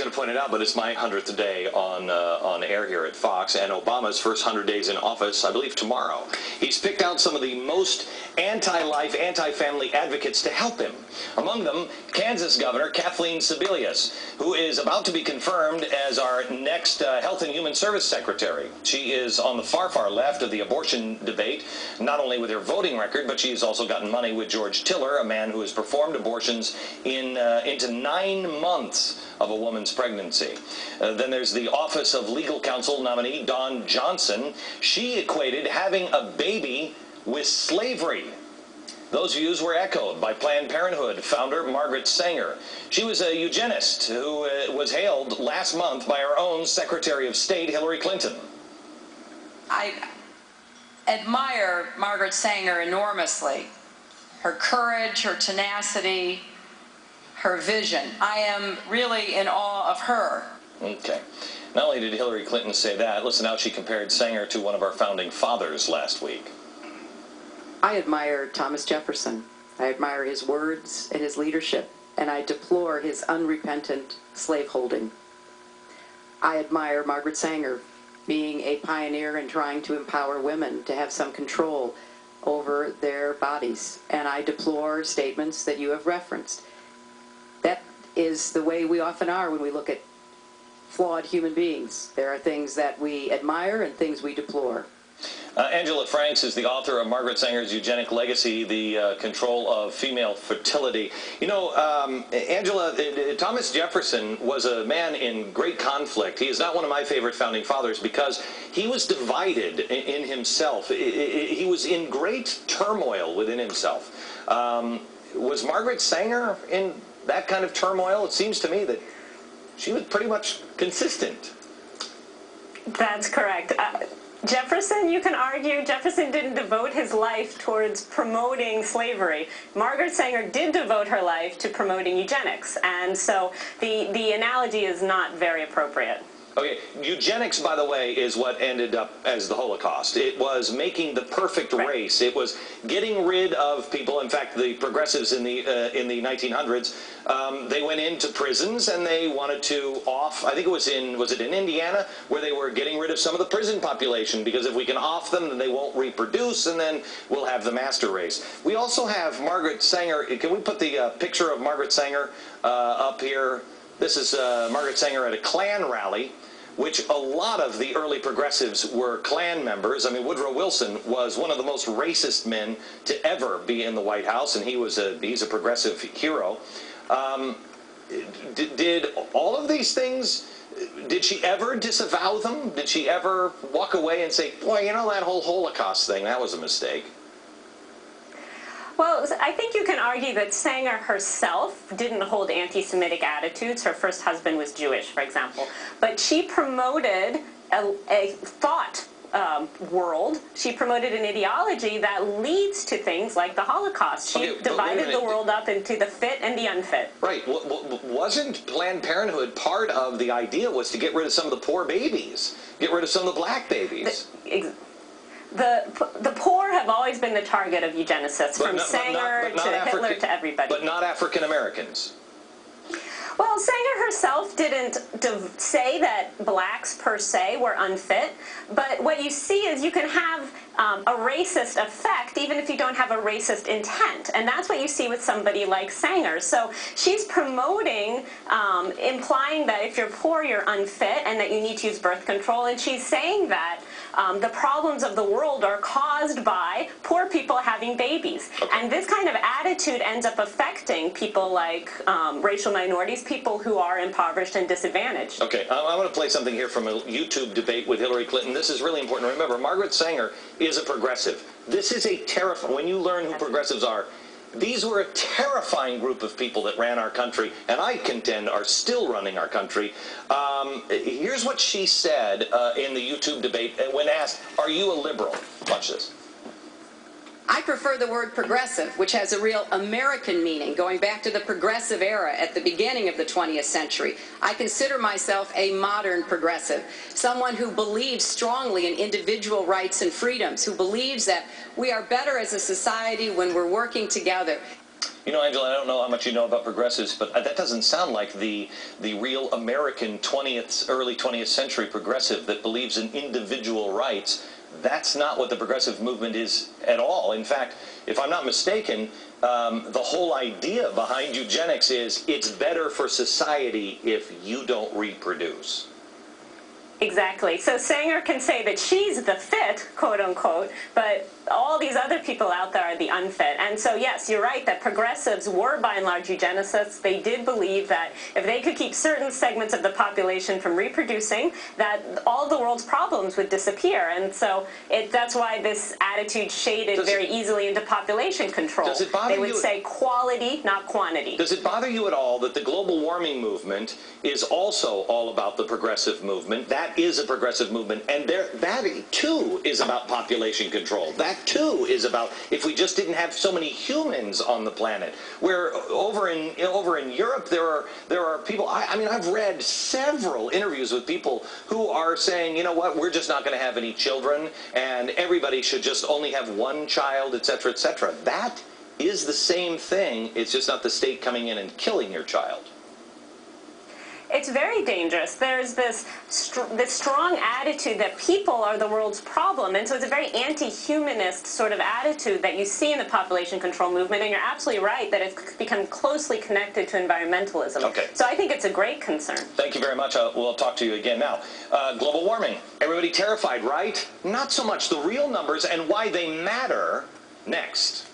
going to point it out, but it's my 100th day on air here at Fox, and Obama's first 100 days in office, I believe, tomorrow. He's picked out some of the most anti-life, anti-family advocates to help him. Among them, Kansas Governor Kathleen Sebelius, who is about to be confirmed as our next Health and Human Service Secretary. She is on the far, far left of the abortion debate, not only with her voting record, but she's also gotten money with George Tiller, a man who has performed abortions into 9 months of a woman's pregnancy. Then there's the Office of Legal Counsel nominee, Dawn Johnson. She equated having a baby with slavery. Those views were echoed by Planned Parenthood founder Margaret Sanger. She was a eugenist who was hailed last month by our own Secretary of State, Hillary Clinton. I admire Margaret Sanger enormously. Her courage, her tenacity, her vision. I am really in awe of her. Okay. Not only did Hillary Clinton say that, listen how she compared Sanger to one of our founding fathers last week. I admire Thomas Jefferson. I admire his words and his leadership, and I deplore his unrepentant slaveholding. I admire Margaret Sanger being a pioneer in trying to empower women to have some control over their bodies, and I deplore statements that you have referenced. That is the way we often are when we look at flawed human beings. There are things that we admire and things we deplore. Angela Franks is the author of Margaret Sanger's Eugenic Legacy, the Control of Female Fertility. You know, Angela, Thomas Jefferson was a man in great conflict. He is not one of my favorite founding fathers because he was divided in himself. He was in great turmoil within himself. Was Margaret Sanger in that kind of turmoil? It seems to me that she was pretty much consistent. That's correct. Jefferson, you can argue, Jefferson didn't devote his life towards promoting slavery. Margaret Sanger did devote her life to promoting eugenics, and so the analogy is not very appropriate. Okay, eugenics, by the way, is what ended up as the Holocaust. It was making the perfect race. It was getting rid of people. In fact, the progressives in the 1900s, they went into prisons and they wanted to I think it was in Indiana, where they were getting rid of some of the prison population, because if we can off them, then they won't reproduce, and then we'll have the master race. We also have Margaret Sanger. Can we put the picture of Margaret Sanger up here? This is Margaret Sanger at a Klan rally, which a lot of the early progressives were Klan members. I mean, Woodrow Wilson was one of the most racist men to ever be in the White House, and he's a progressive hero. Did all of these things, did she ever disavow them? Did she ever walk away and say, boy, you know, that whole Holocaust thing, that was a mistake? Well, I think you can argue that Sanger herself didn't hold anti-Semitic attitudes. Her first husband was Jewish, for example. But she promoted a thought world. She promoted an ideology that leads to things like the Holocaust. She divided the world up into the fit and the unfit. Right. Wasn't Planned Parenthood part of the idea was to get rid of some of the poor babies, get rid of some of the black babies? The poor have always been the target of eugenicists, from Sanger to Hitler to everybody. But not African Americans. Well, Sanger herself didn't say that blacks per se were unfit, but what you see is you can have a racist effect even if you don't have a racist intent, and that's what you see with somebody like Sanger. So she's promoting, implying that if you're poor, you're unfit and that you need to use birth control, and she's saying that the problems of the world are caused by poor people having babies. Okay. And this kind of attitude ends up affecting people like racial minorities, people who are impoverished and disadvantaged. Okay, I'm going to play something here from a YouTube debate with Hillary Clinton. This is really important. Remember, Margaret Sanger is a progressive. This is a terrifying, when you learn who progressives are, these were a terrifying group of people that ran our country, and I contend are still running our country. Here's what she said in the YouTube debate when asked, are you a liberal? Watch this. I prefer the word progressive, which has a real American meaning, going back to the progressive era at the beginning of the 20th century. I consider myself a modern progressive, someone who believes strongly in individual rights and freedoms, who believes that we are better as a society when we're working together. You know, Angela, I don't know how much you know about progressives, but that doesn't sound like the real American early 20th century progressive that believes in individual rights. That's not what the progressive movement is at all. In fact, if I'm not mistaken, the whole idea behind eugenics is it's better for society if you don't reproduce. Exactly. So Sanger can say that she's the fit, quote unquote, but all these other people out there are the unfit. And so, yes, you're right that progressives were by and large eugenicists. They did believe that if they could keep certain segments of the population from reproducing, that all the world's problems would disappear. And so that's why this attitude shaded very easily into population control. Does it bother you? They would say quality, not quantity. Does it bother you at all that the global warming movement is also all about the progressive movement? That is a progressive movement, and that too is about population control. That too is about if we just didn't have so many humans on the planet. Where over in Europe there are people. I mean, I've read several interviews with people who are saying, you know what, we're just not going to have any children, and everybody should just only have one child, etc., etc. That is the same thing. It's just not the state coming in and killing your child. It's very dangerous. There's this strong attitude that people are the world's problem, and so it's a very anti-humanist sort of attitude that you see in the population control movement, and you're absolutely right that it's become closely connected to environmentalism. Okay. So I think it's a great concern. Thank you very much. We'll talk to you again now. Global warming. Everybody terrified, right? Not so much. The real numbers and why they matter next.